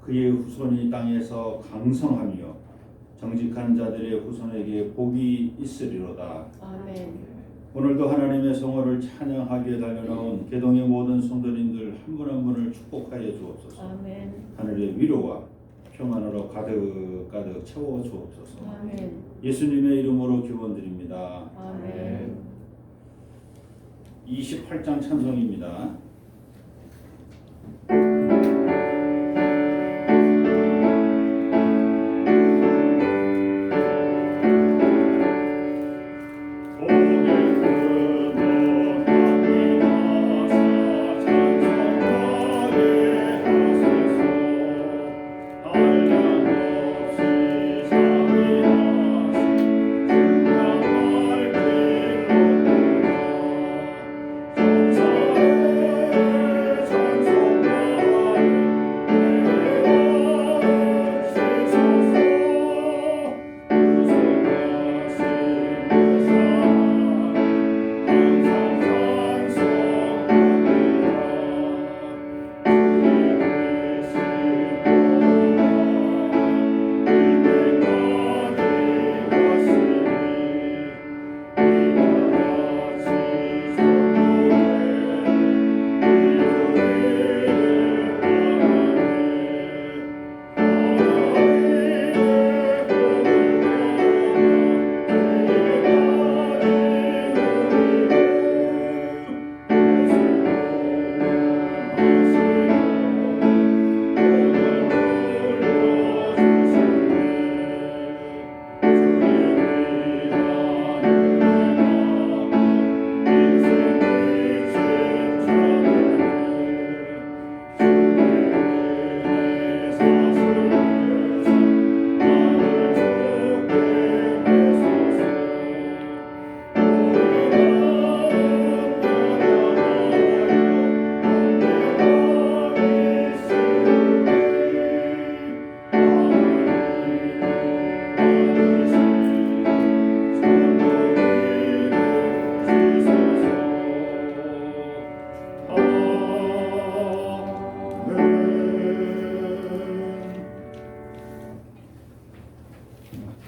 그의 후손이 땅에서 강성하며 정직한 자들의 후손에게 복이 있으리로다. 아멘. 오늘도 하나님의 성호를 찬양하기에 달려나온 개동의 모든 성도님들 한 분 한 분을 축복하여 주옵소서. 아멘. 하늘의 위로와 평안으로 가득가득 채워 주옵소서. 아멘. 예수님의 이름으로 기원드립니다. 아멘. 28장 찬송입니다.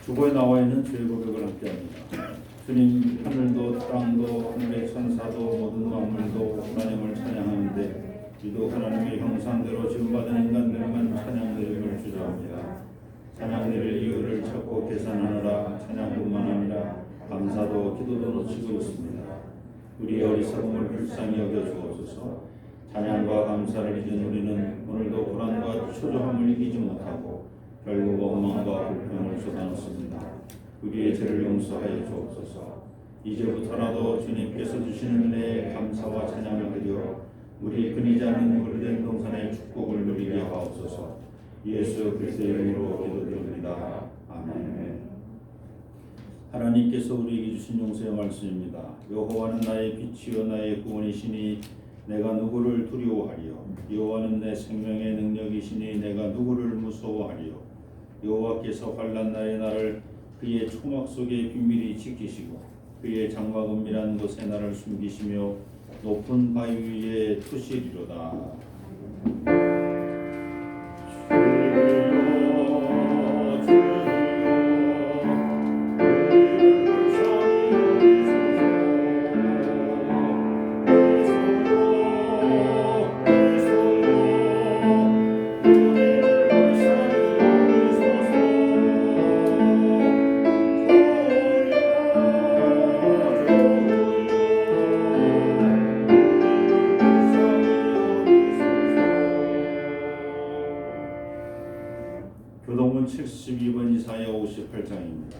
주보에 나와 있는 죄 고백을 함께합니다. 주님, 하늘도 땅도 하늘의 천사도 모든 만물도 하나님을 찬양하는데 이도 하나님의 형상대로 지음받은 인간들만 찬양 드림을 주저합니다. 찬양 드릴 이유를 찾고 계산하느라 찬양뿐만 아니라 감사도 기도도 놓치고 있습니다. 우리의 어리석음을 불쌍히 여겨 주옵소서. 찬양과 감사를 잊은 우리는 오늘도 불안과 초조함을 이기지 못하고 결국 원망과 불평을 쏟아놓습니다. 우리의 죄를 용서하여 주옵소서. 이제부터라도 주님께서 주시는 은혜에 감사와 찬양을 드려 우리 끊이지 않는 물된 동산의 축복을 누리게 하옵소서. 예수 그리스도의 이름으로 기도드립니다. 아멘. 하나님께서 우리에게 주신 용서의 말씀입니다. 여호와는 나의 빛이요 나의 구원이시니 내가 누구를 두려워하리요. 여호와는 내 생명의 능력이시니 내가 누구를 무서워하리요. 여호와께서 환난 날에 나를 그의 초막 속에 비밀히 지키시고 그의 장막 은밀한 곳에 나를 숨기시며 높은 바위 위에 두시리로다. 교동문 72번 이사야 58장입니다.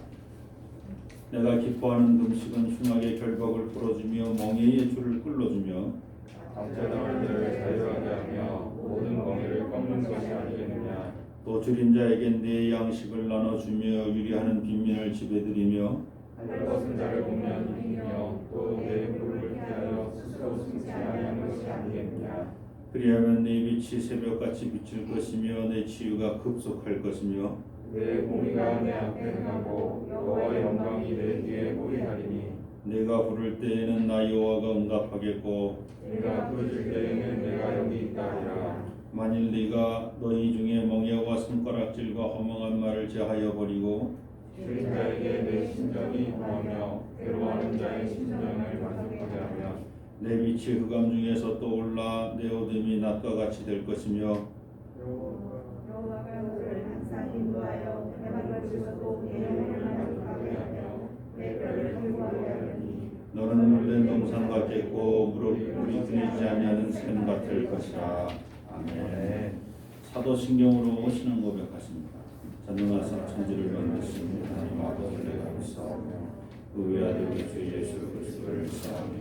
내가 기뻐하는 음식은 흉악의 결박을 풀어주며 멍에의 줄을 끌어주며 강제당할 자를 자유하게 하며 모든 멍에를 꺾는 것이 아니겠느냐. 또 줄인 자에게 내 양식을 나눠주며 유리하는 빈민을 집에들이며 헐벗은 자를 보면 이기며 또 내 물을 피하여 스스로 숨지 아니한 것이 아니겠느냐. 그리하면 내 빛이 새벽같이 비칠 것이며 내 치유가 급속할 것이며 내 공의가 내 앞에 행하고 여호와의 영광이 내 뒤에 보이하리니 내가 부를 때에는 나 여호와가 응답하겠고 내가 부르실 때에는 내가 여기 있다 하리라. 만일 네가 너희 중에 멍에와 손가락질과 허망한 말을 제하여 버리고 들은 자에게 내 심정이 통하며 괴로워하는 자의 심정을 만족하게 하면 내 빛이 흑암 중에서 떠올라 내 어둠이 낮과 같이 될 것이며 여호와가 너를 항상 인도하여 해방가지고 예언을 만족하게 하며 내 뼈를 견고하게 하리니 너는 물된 동산 같겠고 무릎이 끊이지 아니하는 샘 같을 것이라. 아멘. 사도신경으로 신앙 고백하십니다. 전능하사 천지를 만드신 하나님 아버지를 감사하며 그 외아들 주 예수 그리스도를 사랑하며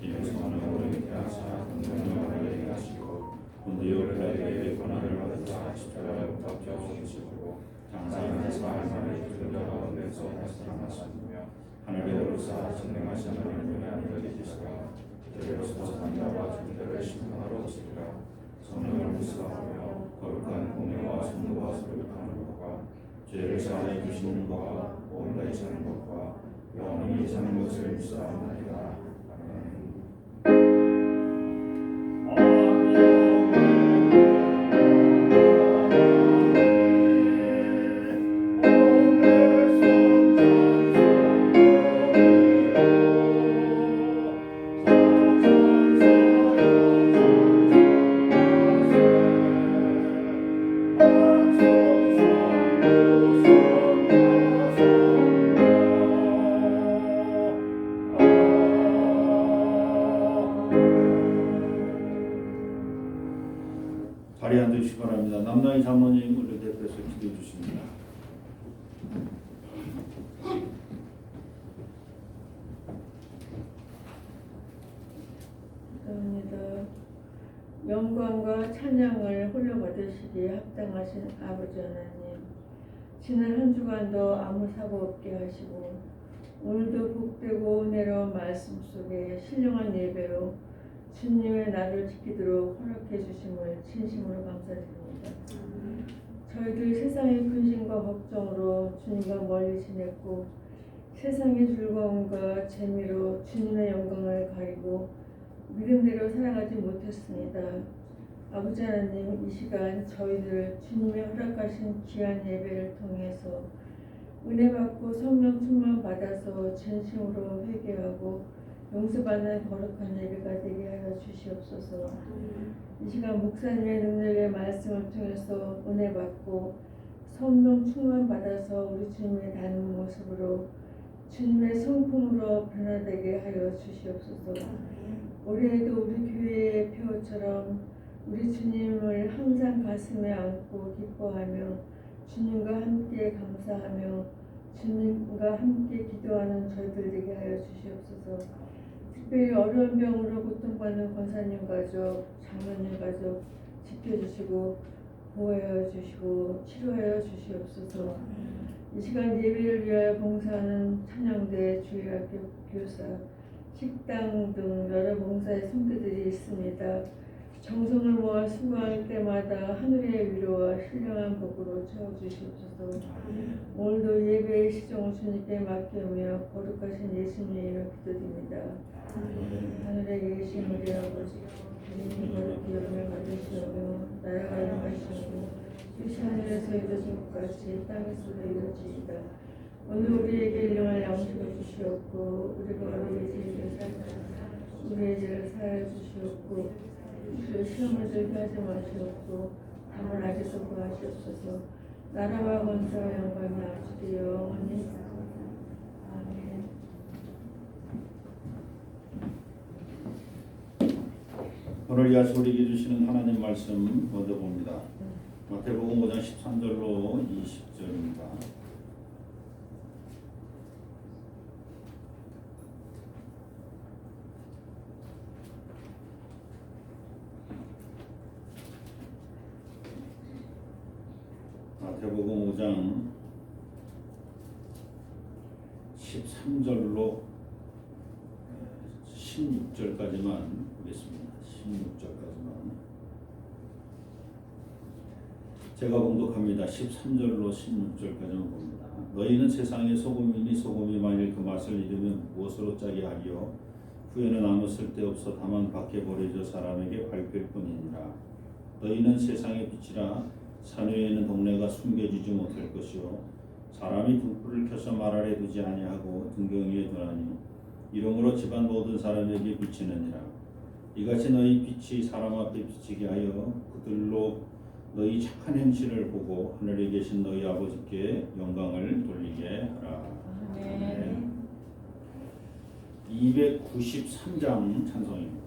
이는 성령으로 인하사 공동을 하게 하시고 본디오 빌라도에게 고난을 받으사 십자가에 못 박혀 죽으시고 장사하는 사흘 죽은 가운데서 다시 살아나셨으며 하늘에 오르사 전능하신 하나님의 아들이 되시가 그들로서 산자와 존재를 심판하러 오시리라. 성령을 묵상하며 거룩한 공예와 성도와 소유하는 것과 죄를 사하여 주시는 것과 온전히 사는 것과 영원히 사는 것을 묵상하나이다. 자리에 앉으시기 바랍니다. 남나희 장로님 우리 대표해서 기도해 주십니다. 감사합니다. 영광과 찬양을 홀로 받으시기에 합당하신 아버지 하나님, 지난 한 주간도 아무 사고 없게 하시고 오늘도 복되고 은혜로운 말씀 속에 신령한 예배로 주님의 날을 지키도록 허락해 주심을 진심으로 감사드립니다. 저희들 세상의 근심과 걱정으로 주님과 멀리 지냈고 세상의 즐거움과 재미로 주님의 영광을 가리고 믿음대로 살아가지 못했습니다. 아버지 하나님, 이 시간 저희들 주님의 허락하신 귀한 예배를 통해서 은혜 받고 성령 충만 받아서 진심으로 회개하고 용서받는 거룩한 예배가 되게 하여 주시옵소서. 이 시간 목사님의 능력의 말씀을 통해서 은혜 받고 성령 충만 받아서 우리 주님의 닮은 모습으로 주님의 성품으로 변화되게 하여 주시옵소서. 올해에도 우리 교회의 표처럼 우리 주님을 항상 가슴에 안고 기뻐하며 주님과 함께 감사하며 주님과 함께 기도하는 저희들 되게 하여 주시옵소서. 특별히 어려운 병으로 고통받는 권사님 가족, 장로님 가족 지켜주시고 보호하여 주시고 치료하여 주시옵소서. 이 시간 예배를 위하여 봉사하는 찬양대, 주일학교 교사, 식당 등 여러 봉사의 성도들이 있습니다. 정성을 모아 수고할 때마다 하늘의 위로와 신령한 복으로 채워주시옵소서. 오늘도 예배의 시종을 주님께 맡기며 거룩하신 예수님의 이름으로 기도드립니다. 하늘에 계신 우리 아버지, 주님 거룩히 여김을 받으시오며 나라가 임하시오며 뜻이 하늘에서 이루어진 것 같이 땅에서도 이루어지이다. 오늘 우리에게 일용할 양식을 주시옵고 우리가 우리의 죄를 사하여 주시옵고 우리를 시험을 들게 하지 마시옵고 다만 악에서 구하시옵소서. 나라와 권세와 영광이 아버지 영원히 아멘. 오늘 야수 우리에게 주시는 하나님 말씀 먼저 봅니다. 마태복음 5장 13절로 20절입니다. 마태복음 5장 13절로 16절까지만 보겠습니다. 16절까지만 제가 봉독합니다. 13절로 16절까지만 봅니다. 너희는 세상의 소금이니 소금이 만일 그 맛을 잃으면 무엇으로 짜게 하리요? 후에는 아무 쓸데없어 다만 밖에 버려져 사람에게 밟힐 뿐이니라. 너희는 세상의 빛이라 산 위에 있는 동네가 숨겨지지 못할 것이요 사람이 등불을 켜서 말 아래 두지 아니하고 등경 위에 두나니 이러므로 집안 모든 사람에게 비치느니라. 이같이 너희 빛이 사람 앞에 비치게 하여 그들로 너희 착한 행실을 보고 하늘에 계신 너희 아버지께 영광을 돌리게 하라. 아멘. 293장 찬송입니다.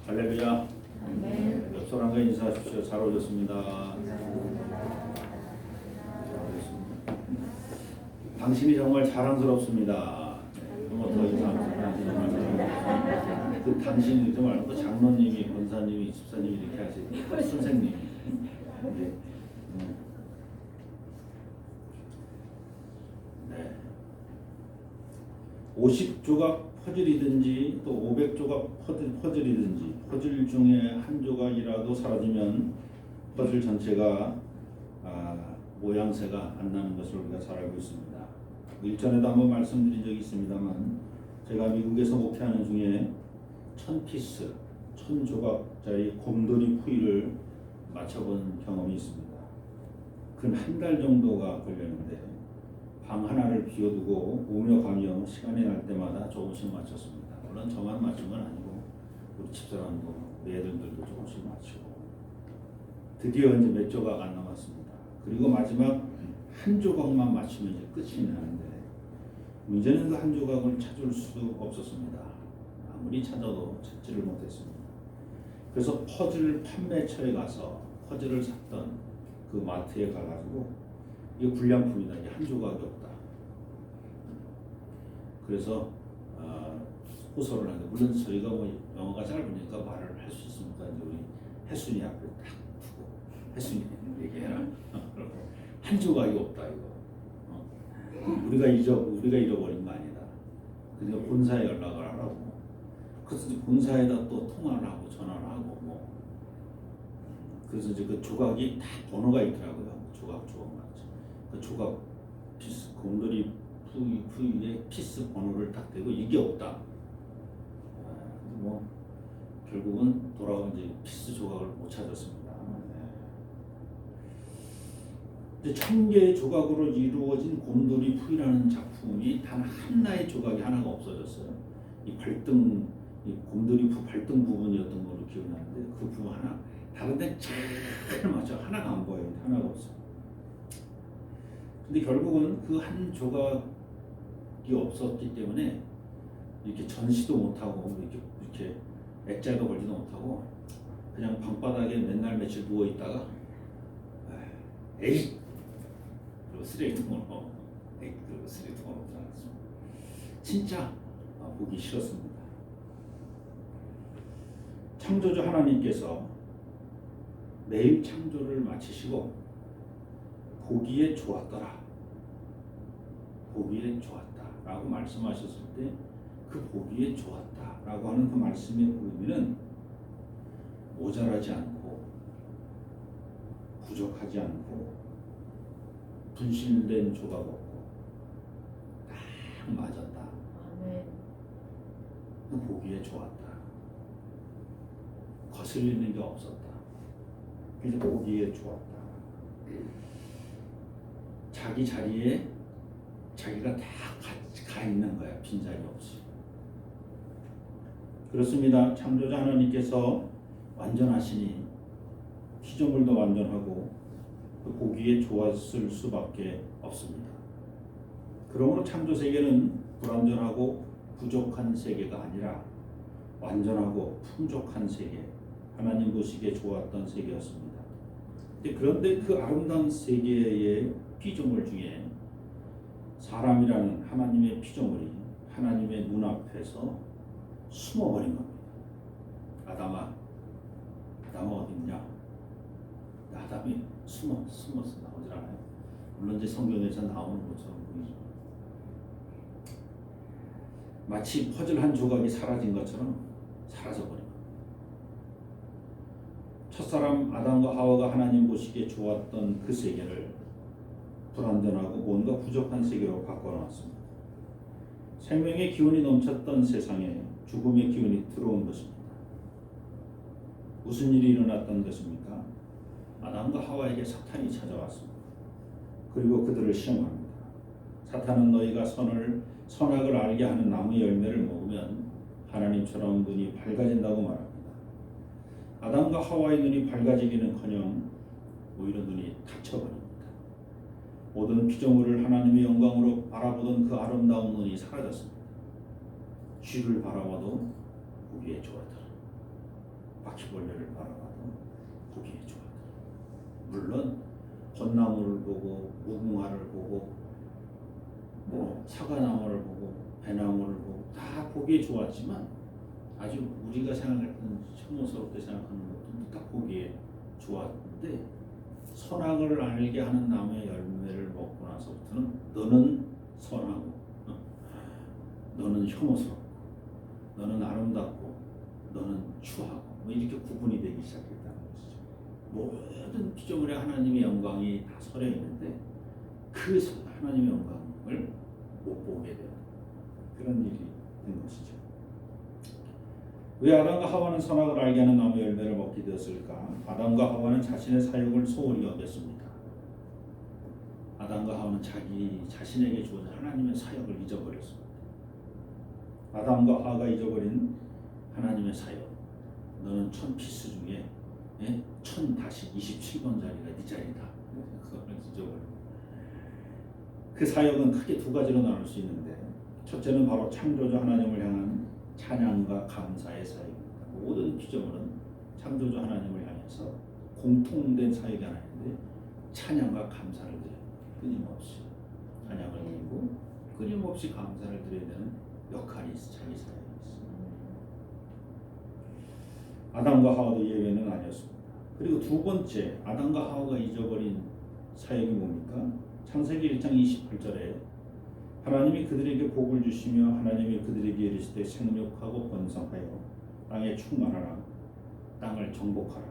할렐루야. 옆 사람과 인사하십시오. 잘 오셨습니다. 당신이 정말 자랑스럽습니다. 더 인사합니다. 그 당신이 좀 말고 장로님이, 권사님이, 집사님이 이렇게 하시고 선생님이. 네. 50조각 퍼즐이든지 또 500조각 퍼즐이든지 퍼즐 중에 한 조각이라도 사라지면 퍼즐 전체가 모양새가 안 나는 것을 우리가 잘 알고 있습니다. 일전에도 한번 말씀드린 적이 있습니다만 제가 미국에서 목회하는 중에 1000피스, 1000조각짜리 곰돌이 푸이를 맞춰본 경험이 있습니다. 근 한 달 정도가 걸렸는데 방 하나를 비워두고 오며 가며 시간이 날 때마다 조금씩 맞췄습니다. 물론 저만 맞춘 건 아니고 우리 집사람도 애들도 조금씩 맞추고 드디어 이제 몇 조각 안 남았습니다. 그리고 마지막 한 조각만 맞추면 이제 끝이 나는데 문제는 그 한 조각을 찾을 수 없었습니다. 아무리 찾아도 찾지를 못했습니다. 그래서 퍼즐 판매처에 가서 퍼즐을 샀던 그 마트에 가가지고 이거 불량품이다. 이게 한 조각이 없다. 그래서 호소를 하는데 물론 저희가 뭐 영어가 짧으니까 말을 할 수 있으니까 이제 우리 혜순이 앞에 딱 두고 혜순이 얘기해라. 한 조각이 없다 이거. 우리가 잃어버린 거 아니다. 그러니까 본사에 연락을 하라고. 그래서 이제 본사에다 또 통화를 하고 전화를 하고 뭐. 그래서 이제 그 조각이 다 번호가 있더라고요. 조각 맞죠. 그 조각 피스 곰돌이 푸이의 피스 번호를 딱 대고 이게 없다. 뭐 결국은 돌아온 이제 피스 조각을 못 찾았습니다. 이제 1000개의 조각으로 이루어진 곰돌이 푸이라는 작품이 단 하나의 조각이 하나가 없어졌어요. 이 곰돌이 푸 발등 부분이었던 걸로 기억나는데 그 부분 하나 다른데 잘 맞죠. 하나가 안 보여요. 하나가 없어. 근데 결국은 그 한 조각이 없었기 때문에 이렇게 전시도 못하고 이렇게 액자도 걸지도 못하고 그냥 방바닥에 맨날 며칠 누워 있다가 에이 그리고 쓰레기통으로 그리고 쓰레기통으로 들어갔습니다. 진짜 보기 싫었습니다. 창조주 하나님께서 매일 창조를 마치시고 보기에 좋았더라. 보기에 좋았다라고 말씀하셨을 때 그 보기에 좋았다라고 하는 그 말씀의 의미는 모자라지 않고 부족하지 않고 분실된 조각 없고 딱 맞았다. 아멘. 그 보기에 좋았다. 거슬리는 게 없었다. 그래서 보기에 좋았다. 자기 자리에 자기가 다 가 있는 거야. 빈자리 없이. 그렇습니다. 창조자 하나님께서 완전하시니 피조물도 완전하고 그 보기에 좋았을 수밖에 없습니다. 그러므로 창조 세계는 불완전하고 부족한 세계가 아니라 완전하고 풍족한 세계, 하나님 보시기에 좋았던 세계였습니다. 그런데 그 아름다운 세계의 피조물 중에 사람이라는 하나님의 피조물이 하나님의 눈앞에서 숨어버린 겁니다. 아담아 어디 있냐? 아담이 숨어서 나오질 않아요. 물론 이제 성경에서 나오는 것처럼 보이죠. 마치 퍼즐 한 조각이 사라진 것처럼 사라져버린 겁니다. 첫사람 아담과 하와가 하나님 보시기에 좋았던 그 세계를 불완전하고 뭔가 부족한 세계로 바꿔놨습니다. 생명의 기운이 넘쳤던 세상에 죽음의 기운이 들어온 것입니다. 무슨 일이 일어났던 것입니까? 아담과 하와에게 사탄이 찾아왔습니다. 그리고 그들을 시험합니다. 사탄은 너희가 선악을 알게 하는 나무 열매를 먹으면 하나님처럼 눈이 밝아진다고 말합니다. 아담과 하와의 눈이 밝아지기는커녕 오히려 눈이 닫혀버립니다. 모든 피조물을 하나님의 영광으로 바라보던 그 아름다운 눈이 사라졌습니다. 쥐를 바라봐도 보기에 좋았더라. 바퀴벌레를 바라봐도 보기에 좋았더라. 물론 벚나무를 보고 무궁화를 보고 사과나무를 보고 배나무를 보고 다 보기에 좋았지만 아주 우리가 생각했던 혐오스럽게 생각하는 것도 딱 보기에 좋았는데 선악을 알게 하는 나무의 열매를 먹고 나서부터는 너는 선하고 너는 너는 혐오스럽고, 너는 아름답고, 너는 추하고, 뭐 이렇게 구분이 되기 시작했다는 것이죠. 모든 피조물에 하나님의 영광이 다 서려 있는데 그 하나님의 영광을 못 보게 되는 그런 일이 된 것이죠. 왜 아담과 하와는 선악을 알게 하는 나무 열매를 먹게 되었을까? 아담과 하와는 자신의 사역을 소홀히 여겼습니다. 아담과 하와는 자기 자신에게 주어진 하나님의 사역을 잊어버렸습니다. 아담과 하와가 잊어버린 하나님의 사역. 너는 1000피스 중에 1000-27번 자리가 네 자리다. 그걸 잊어버려. 그 사역은 크게 두 가지로 나눌 수 있는데, 첫째는 바로 창조주 하나님을 향한 찬양과 감사의 사역입니다. 모든 피조물은 창조주 하나님을 향해서 공통된 사역이 하나 있는데 찬양과 감사를 드려요. 끊임없이 찬양을 드리고 끊임없이 감사를 드려야 되는 역할이 자기 사역이 있습니다. 아담과 하와도 예외는 아니었습니다. 그리고 두 번째, 아담과 하와가 잊어버린 사역이 뭡니까? 창세기 1장 28절에 하나님이 그들에게 복을 주시며 하나님이 그들에게 이르시되 생육하고 번성하여 땅에 충만하라, 땅을 정복하라,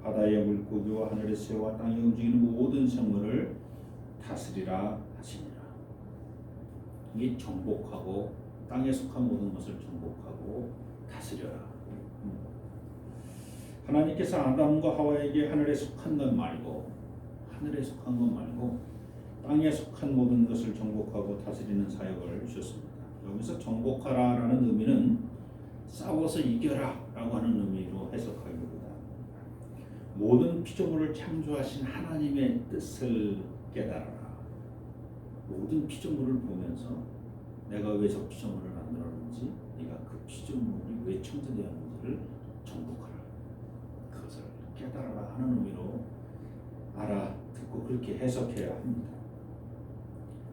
바다의 물고기와 하늘의 새와 땅에 움직이는 모든 생물을 다스리라 하시니라. 이게 정복하고 땅에 속한 모든 것을 정복하고 다스려라. 하나님께서 아담과 하와에게 하늘에 속한 것 말고 땅에 속한 모든 것을 정복하고 다스리는 사역을 주셨습니다. 여기서 정복하라라는 의미는 싸워서 이겨라 라고 하는 의미로 해석하기보다 모든 피조물을 창조하신 하나님의 뜻을 깨달아라. 모든 피조물을 보면서 내가 왜 저 피조물을 만들었는지, 내가 그 피조물이 왜 창조되었는지를 정복하라. 그것을 깨달아라 하는 의미로 알아듣고 그렇게 해석해야 합니다.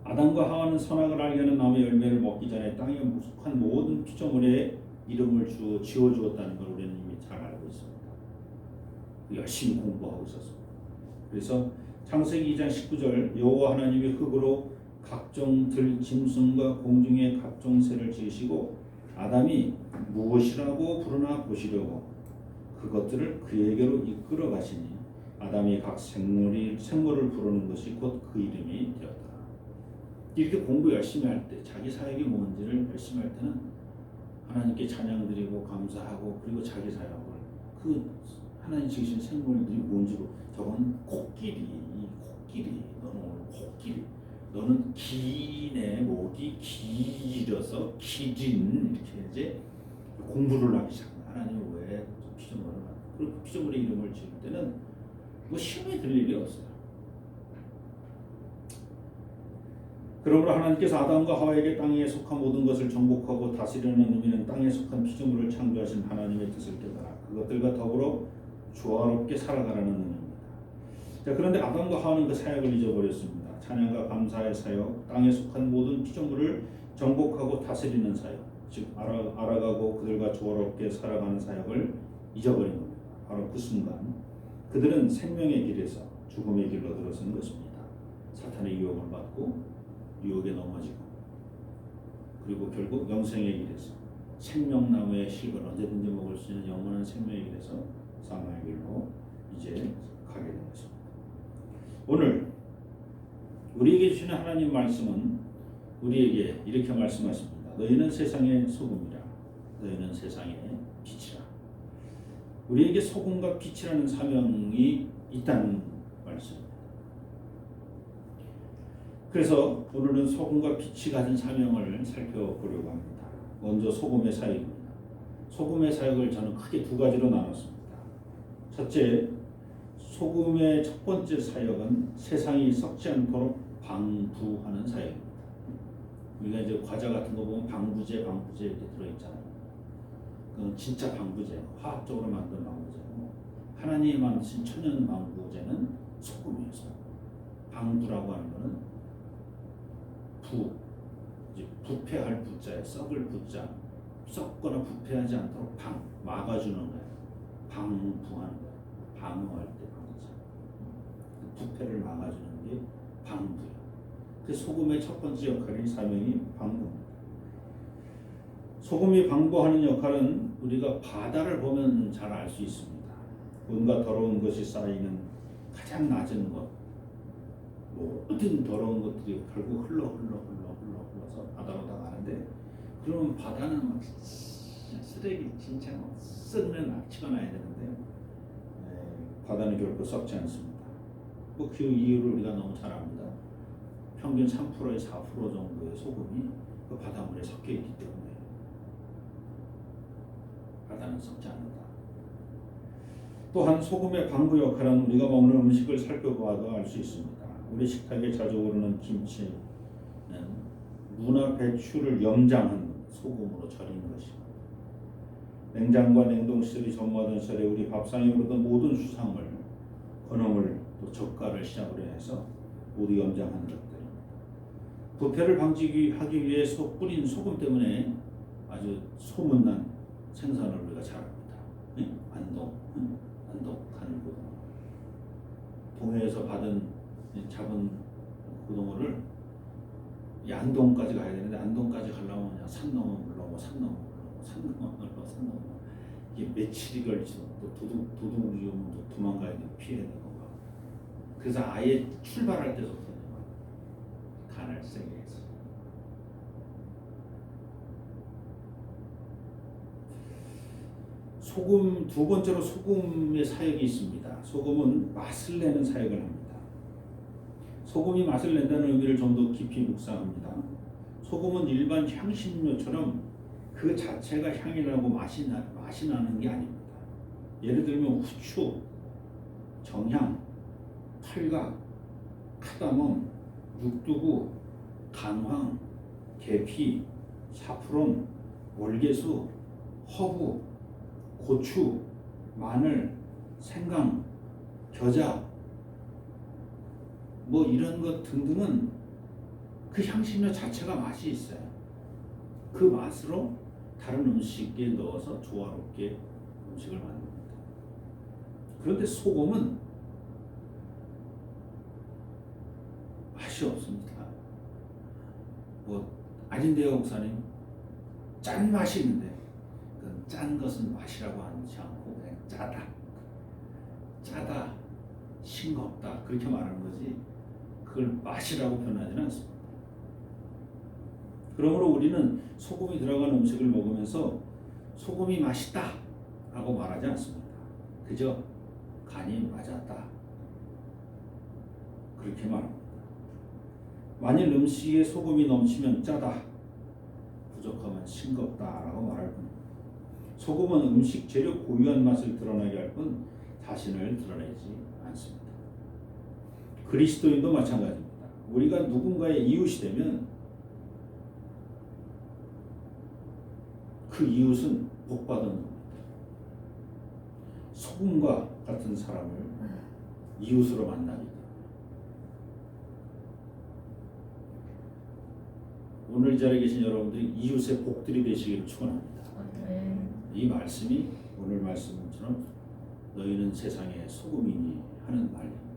아담과 하와는 선악을 알게 하는 나무의 열매를 먹기 전에 땅에 속한 모든 피조물의 이름을 지어주었다는 걸 우리는 이미 잘 알고 있습니다. 열심히 공부하고 있었습니다. 그래서 창세기 2장 19절 여호와 하나님이 흙으로 각종 들 짐승과 공중의 각종 새를 지으시고 아담이 무엇이라고 부르나 보시려고 그것들을 그에게로 이끌어 가시니 아담이 각 생물을 부르는 것이 곧 그 이름이 되었다. 이렇게 공부 열심히 할 때, 자기 사역이 뭔지를 열심히 할 때는 하나님께 찬양드리고 감사하고, 그리고 자기 사역을 그 하나님 지으신 생물들이 뭔지로, 저건 코끼리, 너는 오늘 코끼리, 너는 기네, 목이 길어서 기린, 이렇게 이제 공부를 하기 시작합니다. 하나님은 왜 피조물을 만들고, 그리고 그 피조물의 이름을 지을 때는 뭐 시험에 들 일이 없어요. 그러므로 하나님께서 아담과 하와에게 땅에 속한 모든 것을 정복하고 다스리는 의미는 땅에 속한 피조물을 창조하신 하나님의 뜻을 깨달아 그것들과 더불어 조화롭게 살아가라는 의미입니다. 자, 그런데 아담과 하와는 그 사역을 잊어버렸습니다. 찬양과 감사의 사역, 땅에 속한 모든 피조물을 정복하고 다스리는 사역, 즉 알아가고 그들과 조화롭게 살아가는 사역을 잊어버린 겁니다. 바로 그 순간 그들은 생명의 길에서 죽음의 길로 들어선 것입니다. 사탄의 유혹을 받고 유혹에 넘어지고, 그리고 결국 영생의 길에서 생명나무의 실을 언제든지 먹을 수 있는 영원한 생명의 길에서 사망의 길로 이제 가게 된 것입니다. 오늘 우리에게 주시는 하나님 말씀은 우리에게 이렇게 말씀하십니다. 너희는 세상의 소금이라, 너희는 세상의 빛이라. 우리에게 소금과 빛이라는 사명이 있다는 말씀입니다. 그래서 오늘은 소금과 빛이 가진 사명을 살펴보려고 합니다. 먼저 소금의 사역입니다. 소금의 사역을 저는 크게 두 가지로 나눴습니다. 첫째, 소금의 첫 번째 사역은 세상이 썩지 않도록 방부하는 사역입니다. 우리가 이제 과자 같은 거 보면 방부제 이렇게 들어있잖아요. 그건 진짜 방부제, 화학적으로 만든 방부제고, 하나님이 만드신 천연 방부제는 소금이에요. 방부라고 하는 것은 부패할 부자에 썩을 부자, 썩거나 부패하지 않도록 막아주는 거예요. 방부하는 거예요. 방어할 때 방어자. 부패를 막아주는 게 방부예요. 그 소금의 첫 번째 역할이 사명이 방부입니다. 소금이 방부하는 역할은 우리가 바다를 보면 잘 알 수 있습니다. 온갖 더러운 것이 쌓이는 가장 낮은 곳, 모든 더러운 것들이 결국 흘러서 바다로 다 가는데, 그러면 바다는 막 쓰레기 진짜 썩는 악취가 나야 되는데 바다는 결코 썩지 않습니다. 뭐 그 이유를 우리가 너무 잘 압니다. 평균 3%에서 4% 정도의 소금이 그 바닷물에 섞여 있기 때문에 바다는 썩지 않는다. 또한 소금의 방부 역할은 우리가 먹는 음식을 살펴봐도 알 수 있습니다. 우리 식탁에 자주 오르는 김치는 무나 배추를 염장한 소금으로 절인 것입니다. 냉장과 냉동시설이 전무하던 시절에 우리 밥상에 오르던 모든 수산물, 건어물, 또 젓갈을 시작으로 해서 모두 염장한 것들. 부패를 방지하기 위해 뿌린 소금 때문에 아주 소문난 생선을 우리가 잘 압니다. 안동 간고등어. 동해에서 잡은 고등어를 안동까지 가야 되는데, 안동까지 가려면 그냥 산 넘어 물러고 이게 며칠이 걸쳐 또 도둑이 오면 또 도망가야 되고 피해야 되고. 그래서 아예 출발할 때부터 간을 세게 해서. 소금, 두 번째로 소금의 사역이 있습니다. 소금은 맛을 내는 사역을 합니다. 소금이 맛을 낸다는 의미를 좀 더 깊이 묵상합니다. 소금은 일반 향신료처럼 그 자체가 향이 나고 맛이 나는 게 아닙니다. 예를 들면 후추, 정향, 팔각, 카다멈, 육두구, 간황, 계피, 사프론, 월계수, 허브, 고추, 마늘, 생강, 겨자, 뭐 이런 것 등등은 그 향신료 자체가 맛이 있어요. 그 맛으로 다른 음식에 넣어서 조화롭게 음식을 만듭니다. 그런데 소금은 맛이 없습니다. 아닌데요, 목사님? 짠 맛이 있는데, 그건 짠 것은 맛이라고 하지 않고 그냥 짜다, 싱겁다, 그렇게 말하는 거지 그걸 맛이라고 표현하지는 않습니다. 그러므로 우리는 소금이 들어간 음식을 먹으면서 소금이 맛있다 라고 말하지 않습니다. 그저 간이 맞았다, 그렇게 말합니다. 만일 음식에 소금이 넘치면 짜다, 부족하면 싱겁다 라고 말할 뿐입니다. 소금은 음식 재료 고유한 맛을 드러나게 할 뿐 자신을 드러내지 않습니다. 그리스도인도 마찬가지입니다. 우리가 누군가의 이웃이 되면 그 이웃은 복받은 겁니다. 소금과 같은 사람을 이웃으로 만나기 때문에. 오늘 이 자리에 계신 여러분들이 이웃의 복들이 되시기를 축원합니다. 이 말씀이 오늘 말씀처럼 너희는 세상의 소금이니 하는 말입니다.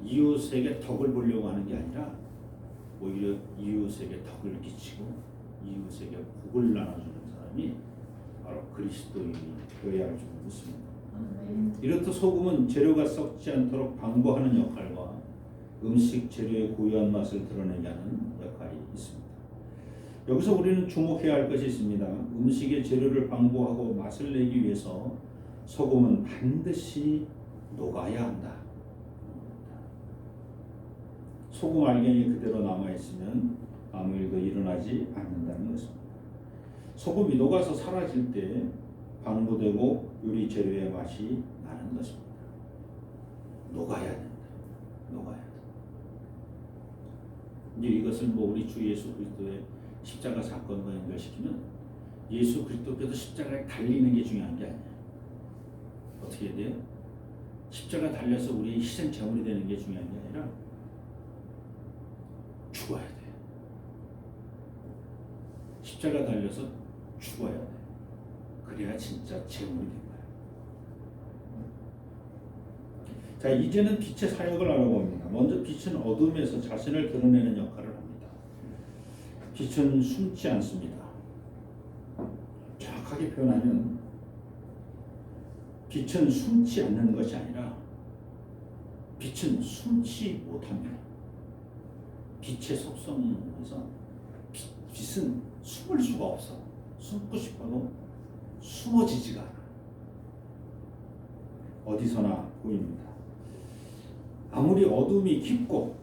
이웃에게 덕을 보려고 하는 게 아니라 오히려 이웃에게 덕을 끼치고 이웃에게 복을 나눠주는 사람이 바로 그리스도인이 되어야 할 줄 믿습니다. 이렇듯 소금은 재료가 썩지 않도록 방부하는 역할과 음식 재료의 고유한 맛을 드러내게 하는 역할이 있습니다. 여기서 우리는 주목해야 할 것이 있습니다. 음식의 재료를 방부하고 맛을 내기 위해서 소금은 반드시 녹아야 한다. 소금 알갱이 그대로 남아있으면 아무 일도 일어나지 않는다는 것입니다. 소금이 녹아서 사라질 때 방부되고 요리 재료의 맛이 나는 것입니다. 녹아야 된다. 녹아야 된다. 이제 이것을 우리 주 예수 그리스도의 십자가 사건과 연결시키면 예수 그리스도께서 십자가에 달리는 게 중요한 게 아니에요. 어떻게 해야 돼요? 십자가 달려서 우리의 희생 제물이 되는 게 중요한 게 아니라 죽어야 돼. 십자가 달려서 죽어야 돼. 그래야 진짜 제물이 된 거야. 자, 이제는 빛의 사역을 알아봅니다. 먼저 빛은 어둠에서 자신을 드러내는 역할을 합니다. 빛은 숨지 않습니다. 정확하게 표현하면 빛은 숨지 않는 것이 아니라 빛은 숨지 못합니다. 빛의 속성에서 빛은 숨을 수가 없어. 숨고 싶어도 숨어지지가 않아. 어디서나 보입니다. 아무리 어둠이 깊고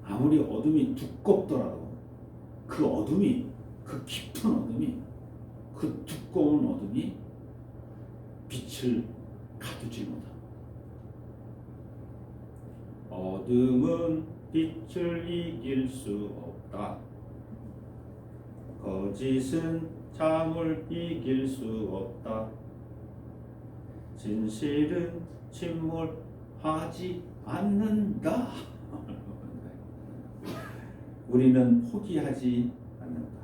아무리 어둠이 두껍더라도 그 어둠이, 그 깊은 어둠이, 그 두꺼운 어둠이 빛을 가두지 못합니다. 어둠은 빛을 이길 수 없다. 거짓은 잠을 이길 수 없다. 진실은 침몰하지 않는다. 우리는 포기하지 않는다.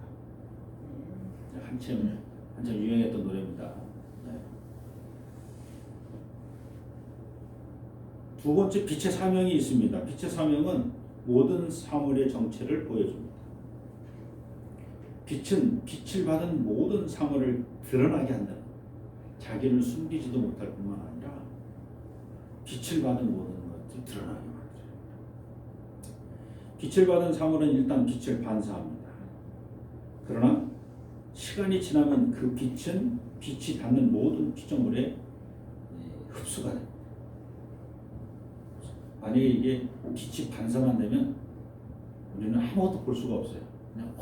한참 유행했던 노래입니다. 두 번째, 빛의 사명이 있습니다. 빛의 사명은 모든 사물의 정체를 보여줍니다. 빛은 빛을 받은 모든 사물을 드러나게 한다. 자기를 숨기지도 못할 뿐만 아니라 빛을 받은 모든 것을 드러나게 만들어요. 빛을 받은 사물은 일단 빛을 반사합니다. 그러나 시간이 지나면 그 빛은 빛이 닿는 모든 피조물에 흡수가 됩니다. 만약에 이게 빛이 반사만 되면 우리는 아무것도 볼 수가 없어요. 그냥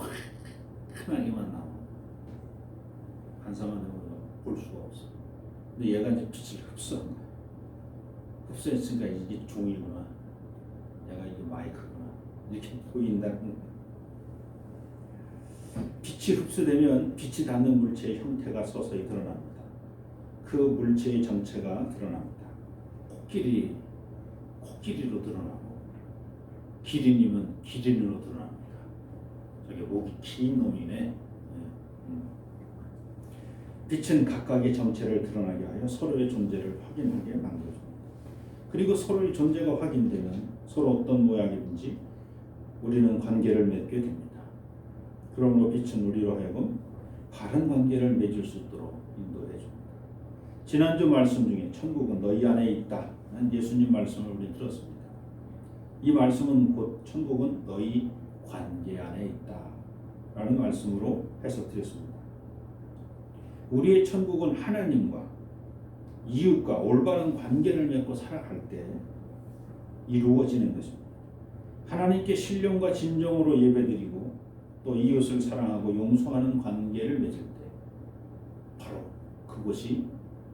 환하게만 나와. 반사만 되면 볼 수가 없어. 근데 얘가 이제 빛을 흡수한 거야. 흡수했으니까 이게 종이구나. 얘가 이게 마이크구나. 이렇게 보인다는 거야. 빛이 흡수되면 빛이 닿는 물체의 형태가 서서히 드러납니다. 그 물체의 정체가 드러납니다. 코끼리로 드러나고 기린이면 기린으로 드러납니다. 저게 목이 긴 놈이네. 빛은 각각의 정체를 드러나게 하여 서로의 존재를 확인하게 만들어줍니다. 그리고 서로의 존재가 확인되면 서로 어떤 모양이든지 우리는 관계를 맺게 됩니다. 그러므로 빛은 우리로 하여금 바른 관계를 맺을 수 있도록 인도해 줍니다. 지난주 말씀 중에 천국은 너희 안에 있다 는 예수님 말씀을 우리 들었습니다. 이 말씀은 곧 천국은 너희 관계 안에 있다 라는 말씀으로 해석드렸습니다. 우리의 천국은 하나님과 이웃과 올바른 관계를 맺고 살아갈 때 이루어지는 것입니다. 하나님께 신령과 진정으로 예배드리고 또 이웃을 사랑하고 용서하는 관계를 맺을 때 바로 그것이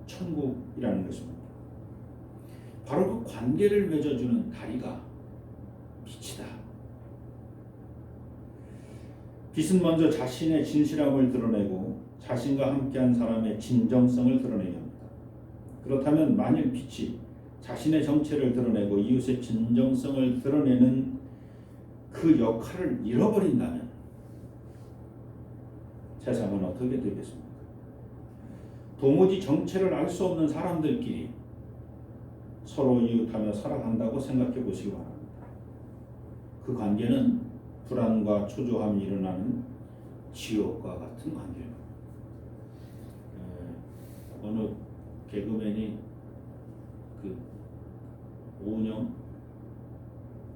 천국이라는 것입니다. 바로 그 관계를 맺어주는 다리가 빛이다. 빛은 먼저 자신의 진실함을 드러내고 자신과 함께한 사람의 진정성을 드러내게 합니다. 그렇다면 만일 빛이 자신의 정체를 드러내고 이웃의 진정성을 드러내는 그 역할을 잃어버린다면 세상은 어떻게 되겠습니까? 도무지 정체를 알 수 없는 사람들끼리 서로 이웃하며 살아간다고 생각해 보시기 바랍니다. 그 관계는 불안과 초조함이 일어나는 지옥과 같은 관계입니다. 어느 개그맨이 그 오은영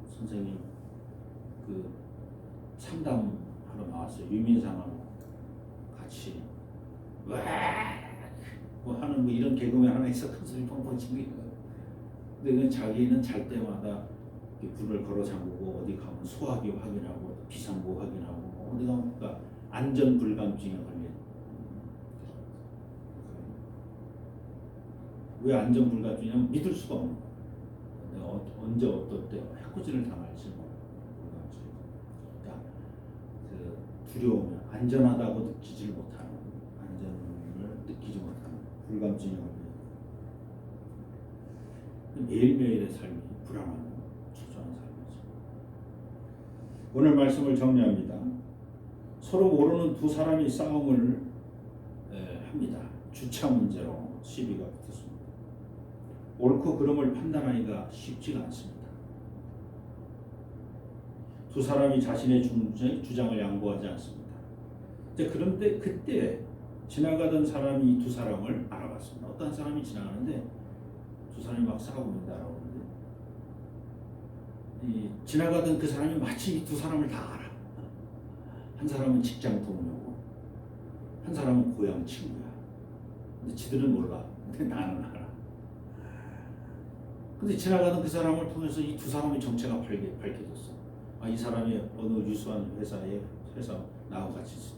선생님 그 상담하러 나왔어요. 유민상하고 같이 뭐 하는 뭐 이런 개그맨 하나 있어. 큰 소리 뻥뻥 치는 게. 근데 자기는 잘 때마다 불을 걸어 잠그고 어디 가면 소화기 확인하고 비상구 확인하고 어디 가면 그러니까 안전 불감증에 걸려. 왜 안전 불감증이냐면 믿을 수가 없는 거야. 내가 언제 어떨 때 해코지를 당할지 불감증. 그러니까 그 두려우면 안전하다고 느끼지 못하는 안전을 느끼지 못하는 불감증에 걸려. 매일매일의 삶이 불안하고 초조한 삶이죠. 오늘 말씀을 정리합니다. 서로 모르는 두 사람이 싸움을 합니다. 주차 문제로 시비가 붙었습니다. 옳고 그름을 판단하기가 쉽지가 않습니다. 두 사람이 자신의 주장을 양보하지 않습니다. 그런데 그때 지나가던 사람이 이 두 사람을 알아봤습니다. 어떤 사람이 지나가는데 두 사람이 막 싸우고 있는데 알아보는데 이 지나가던 그 사람이 마치 이 두 사람을 다 알아. 한 사람은 직장 동료고 한 사람은 고향 친구야. 근데 지들은 몰라. 근데 나는 알아. 근데 지나가던 그 사람을 통해서 이 두 사람의 정체가 밝혀졌어. 이 사람이 어느 유수한 회사 나하고 같이 있어.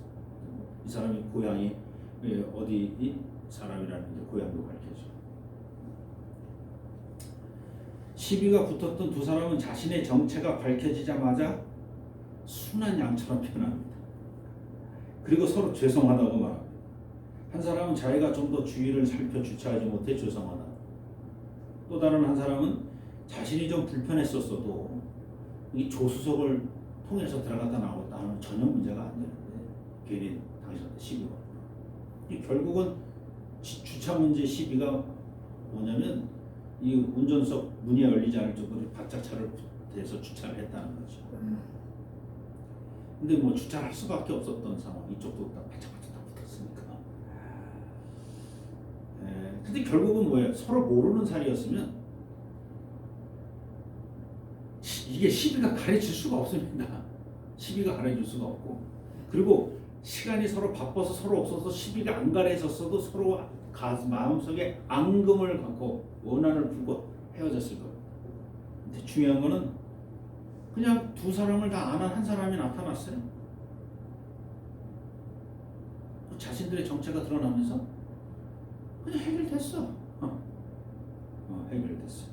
이 사람이 고향이 어디 사람이라는 게 고향도 밝혀져. 시비가 붙었던 두 사람은 자신의 정체가 밝혀지자마자 순한 양처럼 변합니다. 그리고 서로 죄송하다고 말합니다. 한 사람은 자기가 좀 더 주위를 살펴 주차하지 못해 죄송하다. 또 다른 한 사람은 자신이 좀 불편했었어도 이 조수석을 통해서 들어갔다 나왔다 하면 전혀 문제가 안 되는데 괜히 당신한테 시비가 왔다. 결국은 주차 문제 시비가 뭐냐면 이 운전석 문이 열리지 않을 정도로 바짝 차를 대서 주차를 했다는 거죠. 근데 뭐 주차를 할 수밖에 없었던 상황. 이쪽도 딱 바짝바짝 다 붙었으니까. 근데 결국은 뭐예요? 서로 모르는 사이였으면 이게 시비가 가려질 수가 없습니다. 시비가 가려질 수가 없고, 그리고 시간이 서로 바빠서 서로 없어서 시비가 안 가려졌어도 서로 마음속에 앙금을 갖고 원한을 품고 헤어졌을 겁니다. 근데 중요한 거는 그냥 두 사람을 다 아는 한 사람이 나타났어요. 자신들의 정체가 드러나면서 그냥 해결됐어. 해결됐어.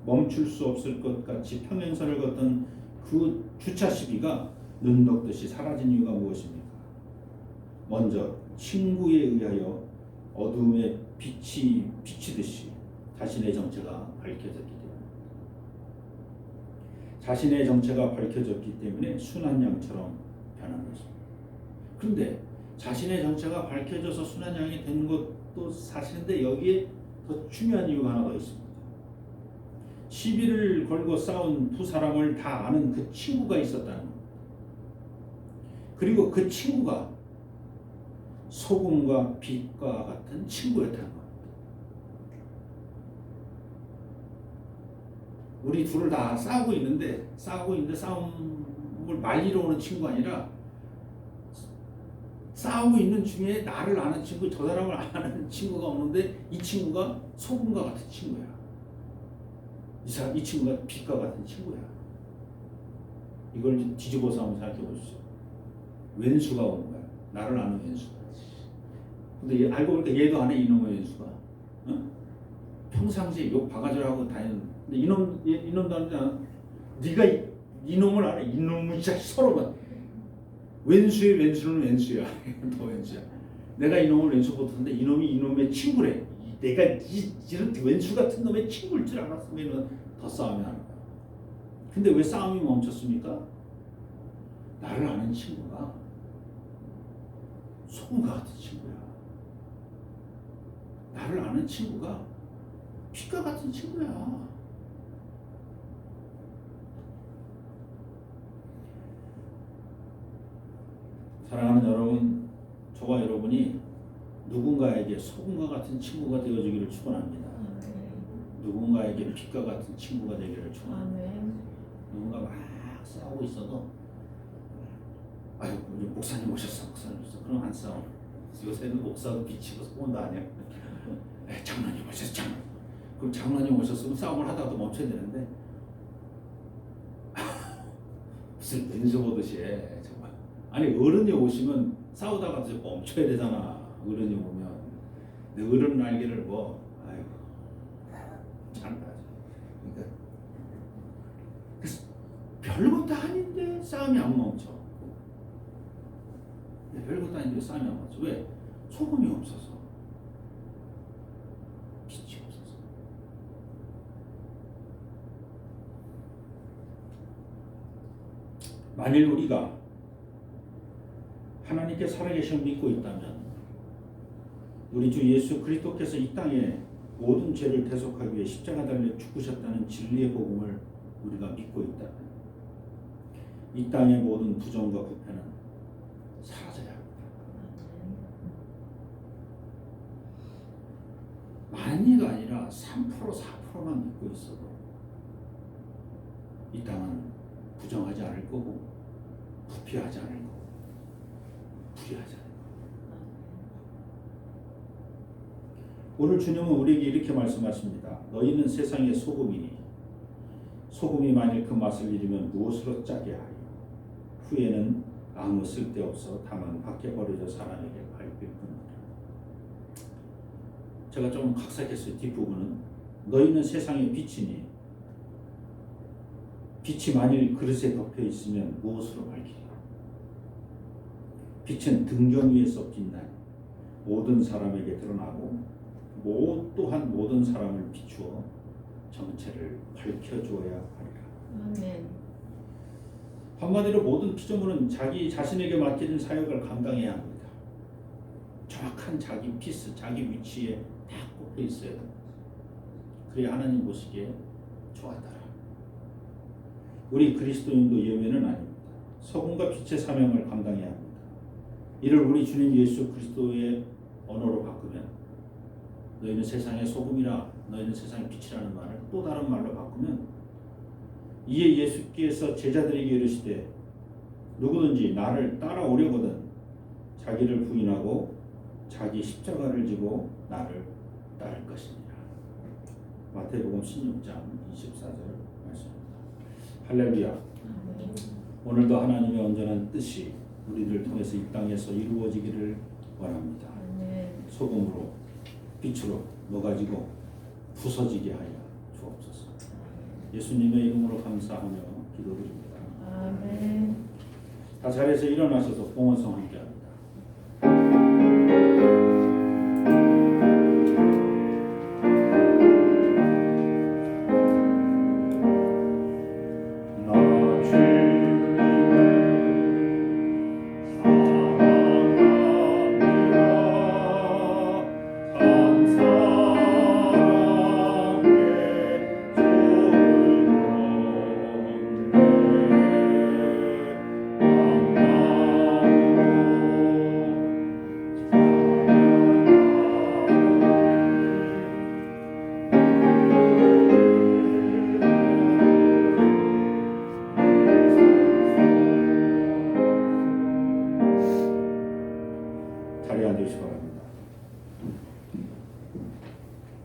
멈출 수 없을 것 같이 평행선을 걷던 그 주차 시비가 눈덕듯이 사라진 이유가 무엇입니까? 먼저 친구에 의하여 어둠에 빛이 비치듯이 자신의 정체가 밝혀졌기 때문에, 자신의 정체가 밝혀졌기 때문에 순한 양처럼 변한 것입니다. 그런데 자신의 정체가 밝혀져서 순한 양이 된 것도 사실인데 여기에 더 중요한 이유가 하나 더 있습니다. 시비를 걸고 싸운 두 사람을 다 아는 그 친구가 있었다는 겁니다. 그리고 그 친구가 소금과 빛과 같은 친구였다는 겁니다. 우리 둘을 다 싸우고 있는데 싸움을 말리러 오는 친구가 아니라 싸우고 있는 중에 나를 아는 친구, 저 사람을 아는 친구가 없는데 이 친구가 소금과 같은 친구야. 이 친구가 빛과 같은 친구야. 이걸 뒤집어서 한번 생각해 보십시오. 왼수가 오는 거야. 나를 아는 왼수가. 근데 알고 보니까 얘도 안 해, 이놈의 왼수가. 평상시에 욕 바가지를 하고 다니는. 근데 이놈도 안 돼. 네가 이놈을 알아. 이놈은 진짜 서로가. 왼수의 왼수는 왼수야. 너 왼수야. 내가 이놈을 왼수 못하는데 이놈이 이놈의 친구래. 내가 이런 왼수 같은 놈의 친구일 줄 알았으면 더 싸움이 나는 거야. 근데 왜 싸움이 멈췄습니까? 나를 아는 친구가 소금과 같은 친구야. 나를 아는 친구가 빛과 같은 친구야. 사랑하는 여러분, 저와 여러분이 누군가에게 소금과 같은 친구가 되어주기를 축원합니다. 누군가에게 빛과 같은 친구가 되기를 축원합니다. 누군가 막 싸우고 있어도 아유 우리 목사님 오셨어. 그럼 안 싸워. 요새는 목사도 비치고 소문도 아니야. 장로님 오셨어. 그럼 장로님 오셨으면 싸움을 하다가도 멈춰야 되는데 무슨 왼수 보듯이 해 정말. 아니 어른이 오시면 싸우다가 멈춰야 되잖아. 어른이 오면 내 어른 날개를 뭐 아이고 참 그러니까 그래서 별것도 아닌데 싸움이 안 멈춰. 별것도 아닌데 싸움이 안 멈춰. 왜? 소금이 없어서, 빛이 없어서. 만일 우리가 하나님께 살아계심을 믿고 있다면, 우리 주 예수 그리스도께서 이 땅에 모든 죄를 대속하기 위해 십자가 달려 죽으셨다는 진리의 복음을 우리가 믿고 있다면, 이 땅의 모든 부정과 부패는 사라져야 합니다. 만리가 아니라 3% 4%만 믿고 있어도 이 땅은 부정하지 않을 거고 부패하지 않을 거고 불의하지 않을 거고. 오늘 주님은 우리에게 이렇게 말씀하십니다. 너희는 세상의 소금이니 소금이 만일 그 맛을 잃으면 무엇으로 짜게 하여 후에는 아무 쓸데없어 다만 밖에 버려져 사람에게 밟힐 뿐이라. 제가 좀 각색했어요. 뒷부분은 너희는 세상의 빛이니 빛이 만일 그릇에 덮여 있으면 무엇으로 밝히리요? 빛은 등경 위에서 빛나니 모든 사람에게 드러나고 또한 모든 사람을 비추어 정체를 밝혀주어야 하리라. 아멘. 한마디로 모든 피조물은 자기 자신에게 맡겨진 사역을 감당해야 합니다. 정확한 자기 피스, 자기 위치에 딱 꼽혀 있어야 합니다. 그래야 하나님 보시기에 좋아하더라. 우리 그리스도인도 예외는 아닙니다. 소금과 빛의 사명을 감당해야 합니다. 이를 우리 주님 예수 그리스도의 언어로 바꾸면 너희는 세상의 소금이라 너희는 세상의 빛이라는 말을 또 다른 말로 바꾸면 이에 예수께서 제자들에게 이르시되 누구든지 나를 따라오려거든 자기를 부인하고 자기 십자가를 지고 나를 따를 것이니라. 마태복음 16장 24절 말씀입니다. 할렐루야. 아멘. 오늘도 하나님의 온전한 뜻이 우리를 통해서 이 땅에서 이루어지기를 원합니다. 아멘. 소금으로 빛으로 녹아지고 부서지게 하여 주옵소서. 예수님의 이름으로 감사하며 기도드립니다. 아멘. 다 자리에서 일어나셔서 봉헌성 함께합니다.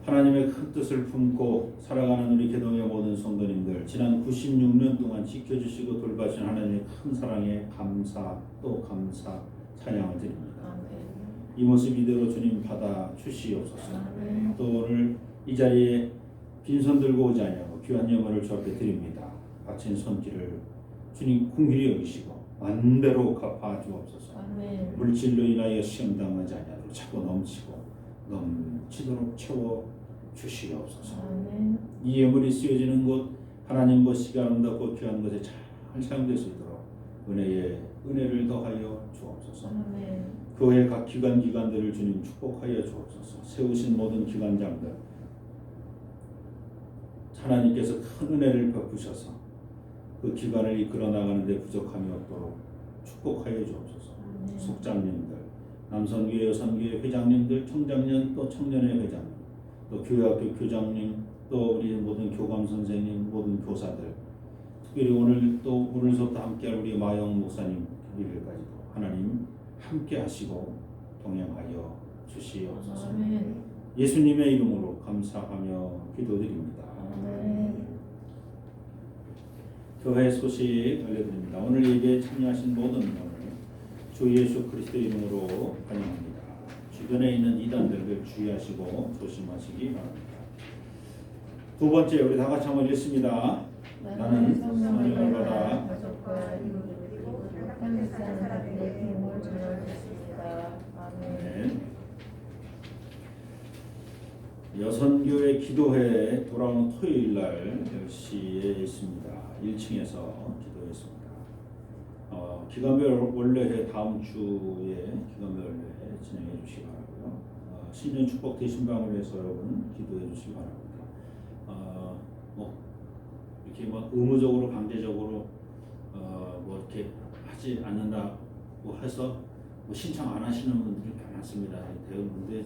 하나님의 큰 뜻을 품고 살아가는 우리 개동의 모든 성도님들, 지난 96년 동안 지켜주시고 돌봐주신 하나님의 큰 사랑에 감사 또 감사 찬양을 드립니다. 아멘. 이 모습 이대로 주님 받아 주시옵소서. 아멘. 또 오늘 이 자리에 빈손 들고 오지 아니하고 귀한 예물을 주 앞에 드립니다. 바친 손길을 주님 긍휼히 여기시고 만배로 갚아 주옵소서. 아멘. 물질로 인하여 시험 당하지 아니하도록 차고 넘치고 넘치도록 채워 주시옵소서. 아멘. 이 예물이 쓰여지는 곳 하나님 보시기 아름답고 귀한 것에 잘 사용될 수 있도록 은혜를 더하여 주옵소서. 아멘. 교회 각 기관들을 주님 축복하여 주옵소서. 세우신 모든 기관장들 하나님께서 큰 은혜를 베푸셔서 그 기관을 이끌어 나가는 데 부족함이 없도록 축복하여 주옵소서. 아멘. 속장님들, 남선교회, 여선교회 회장님들, 총장년 또 청년회 회장님, 또 교회학교 교장님, 또 우리 모든 교감 선생님, 모든 교사들, 특별히 오늘부터 함께할 우리 마영 목사님 일일까지도 하나님 함께 하시고 동행하여 주시옵소서. 아멘. 예수님의 이름으로 감사하며 기도드립니다. 아멘. 교회 소식 알려드립니다. 오늘 예배에 참여하신 모든 분을 주 예수 그리스도의 이름으로 환영합니다. 주변에 있는 이단들을 주의하시고 조심하시기 바랍니다. 두 번째, 우리 다 같이 한번 읽습니다. 나는 성령을 받아 가족과 이웃을 그리고 땅에서 사는 자들의 힘을 전하겠습니다. 아멘. 네. 여선교회 기도회에 돌아오는 토요일 날 10시에 있습니다. 1층에서 기도했습니다. 기간별 원래회 다음 주에 기간별 원래회 진행해 주시기 바라고요. 신년 축복 대신방을 위해서 여러분 기도해 주시기 바랍니다. 이렇게 의무적으로 강제적으로 이렇게 하지 않는다고 해서 신청 안 하시는 분들이 많습니다. 대부분데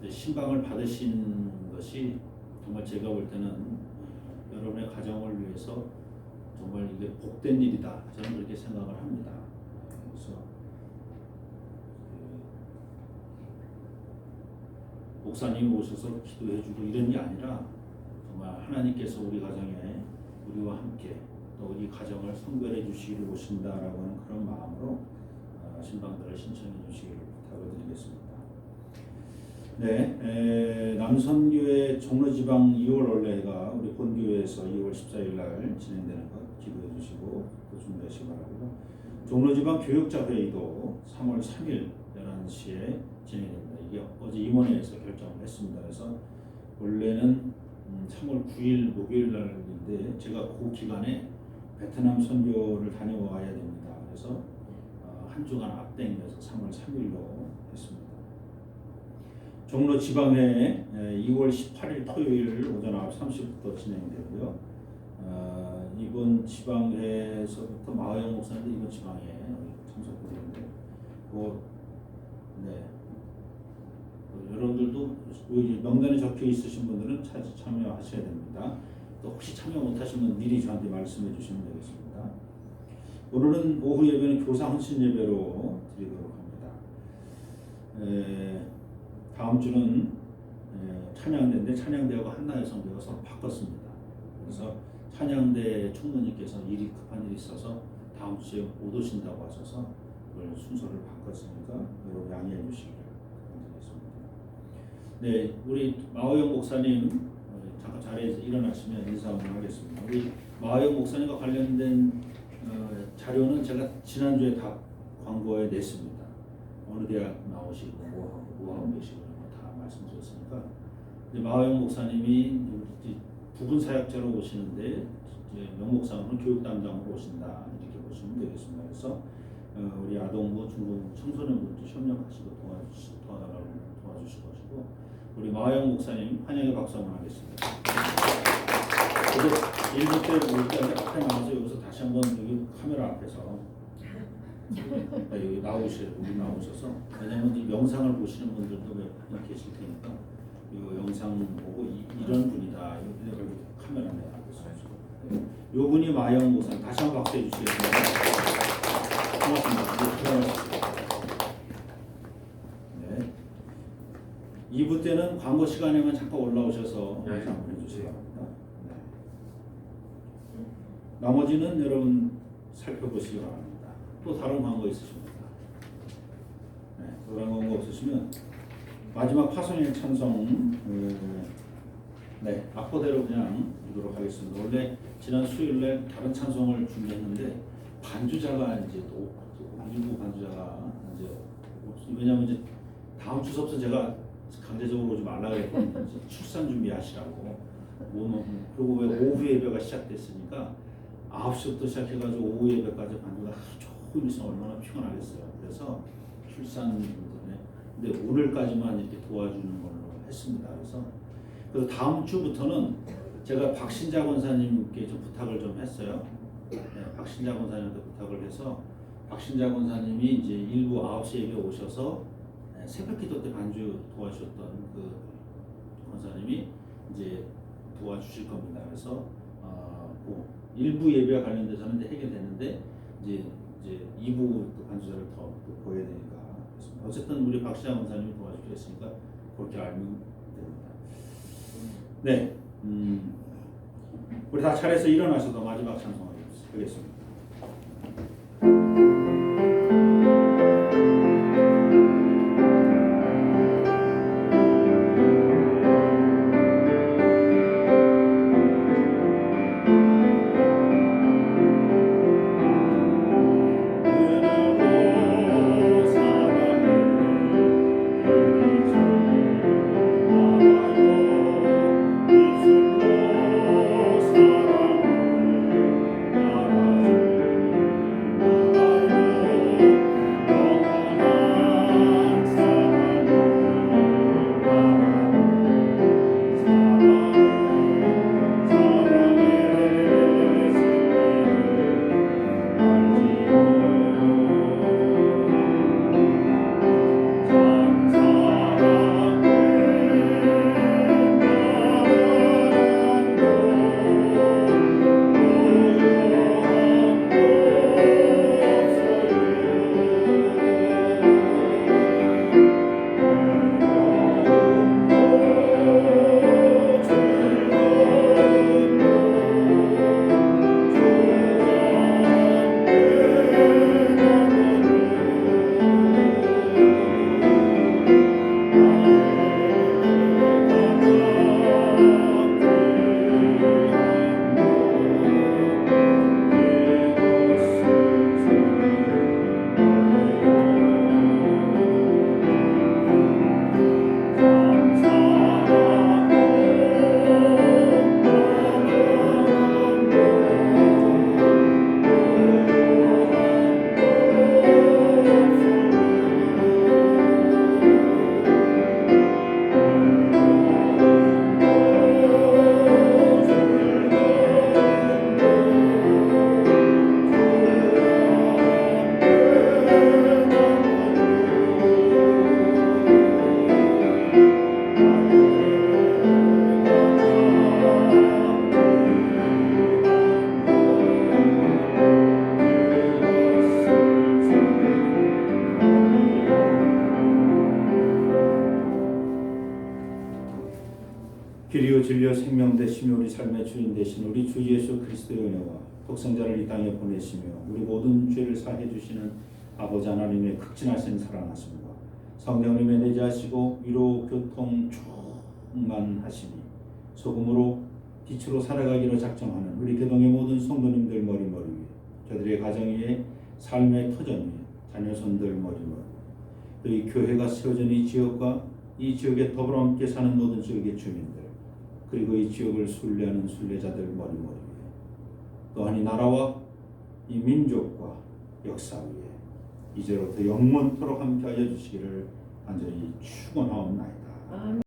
신방을 받으신 것이 정말 제가 볼 때는 여러분의 가정을 위해서 정말 이게 복된 일이다. 저는 그렇게 생각을 합니다. 그래서 목사님이 오셔서 기도해주고 이런 게 아니라 정말 하나님께서 우리 가정에 우리와 함께 또 우리 가정을 성별해 주시기를 오신다라고 하는 그런 마음으로 신방들을 신청해 주시기를 부탁을 드리겠습니다. 네, 남선교회 종로지방 2월 원래가 우리 본교회에서 2월 14일 날 진행되는 것 기도해 주시고 또 준비하시기 바라고요. 종로지방 교육자 회의도 3월 3일 11시에 진행됩니다. 이게 어제 임원회에서 결정을 했습니다. 그래서 원래는 3월 9일 목요일 날인데 제가 그 기간에 베트남 선교를 다녀와야 됩니다. 그래서 한 주간 앞당겨서 3월 3일로 했습니다. 종로 지방회 2월 18일 토요일 오전 9시 30분부터 진행되고요. 이번 지방회에서부터 마하영 목사님도 이번 지방회 참석되는데, 여러분들도 여기 명단에 적혀 있으신 분들은 참여하셔야 됩니다. 또 혹시 참여 못하시면 미리 저한테 말씀해 주시면 되겠습니다. 오늘은 오후 예배는 교사 헌신 예배로 드리도록 합니다. 다음 주는 찬양대인데 찬양대하고 한나여성대가 서로 바꿨습니다. 그래서 찬양대 총무님께서 일이 급한 일이 있어서 다음 주에 못 오신다고 하셔서 그걸 순서를 바꿨으니까 여러분 양해해 주시길 부탁드리겠습니다. 네, 우리 마하영 목사님 잠깐 자리에서 일어나시면 인사 한번 하겠습니다. 우리 마하영 목사님과 관련된 자료는 제가 지난주에 다 광고에 냈습니다. 어느 대학 나오시고 뭐 하고 계시고 다 말씀드렸으니까 마하영 목사님이 부분 사역자로 오시는데 명목상으로는 교육 담당으로 오신다 이렇게 보시면 되겠습니다. 그래서 우리 아동부, 중등부, 청소년부도 협력하시고 도와주실 것이고 우리 마하영 목사님 환영의 박수 한번 하겠습니다. 저도 1부 때 올 때 앞에 나와서 여기서 다시 한번 여기 카메라 앞에서 여기 나오셔서 왜냐면 이 영상을 보시는 분들도 몇 계실 테니까 이 영상 보고 이런 분이다 이렇게 카메라 앞에서 이 분이 마하영 목사님 다시 한번 박수해 주시겠습니다. 고맙습니다. 네. 2부 때는 광고 시간에만 잠깐 올라오셔서 영상 한번 해주시기 바랍니다. 네. 나머지는 여러분 살펴보시기 바랍니다. 또 다른 광고 있으십니까? 네, 또 다른 광고 없으시면 마지막 파송의 찬송 악보대로 그냥 읽도록 하겠습니다. 원래 지난 수요일에 다른 찬송을 준비했는데 반주자가 이제 또 일부 반주자가 이제 왜냐하면 이제 다음 주서부터 제가 강제적으로 오지 말라 그랬거든요. 출산 준비하시라고. 그리고 왜 오후 예배가 시작됐으니까 9시부터 시작해가지고 오후 예배까지 반주가 조금 있으면 얼마나 피곤하겠어요. 그래서 출산 근데 오늘까지만 이렇게 도와주는 걸로 했습니다. 그래서 다음 주부터는 제가 박신자 권사님께 좀 부탁을 좀 했어요. 네, 박신자 권사님한테 부탁을 해서 박신자 권사님이 이제 일부 9시 예배 오셔서 새벽기도 때 반주 도와주셨던 그 권사님이 이제 도와주실 겁니다. 그래서 일부 예배와 관련돼서는 이제 해결됐는데 이제 2부 반주자를 더 보여야 되니까 어쨌든 우리 박신자 권사님이 도와주기로 했으니까 그렇게 알면 됩니다. 네, 우리 다 차례에서 일어나셔서 마지막 찬송하겠습니다. 사랑을 빛이요 진리요 생명 되시며 우리 삶의 주인 되신 우리 주 예수 그리스도의 은혜와 독생자를 이 땅에 보내시며 우리 모든 죄를 사해 주시는 아버지 하나님의 극진하신 사랑하심과 성령님의 내재하시고 위로 교통 충만하시니 소금으로 빛으로 살아가기로 작정하는 우리 교동의 모든 성도님들 머리머리 위에 저들의 가정 위에 삶의 터전 위에 자녀손들 머리머리 또 이 교회가 세워진 이 지역과 이 지역에 더불어 함께 사는 모든 지역의 주민들 그리고 이 지역을 순례하는 순례자들 머리머리 위에 또한 이 나라와 이 민족과 역사 위에 이제로부터 영원토록 함께하여 주시기를 간절히 축원하옵나이다. 아멘.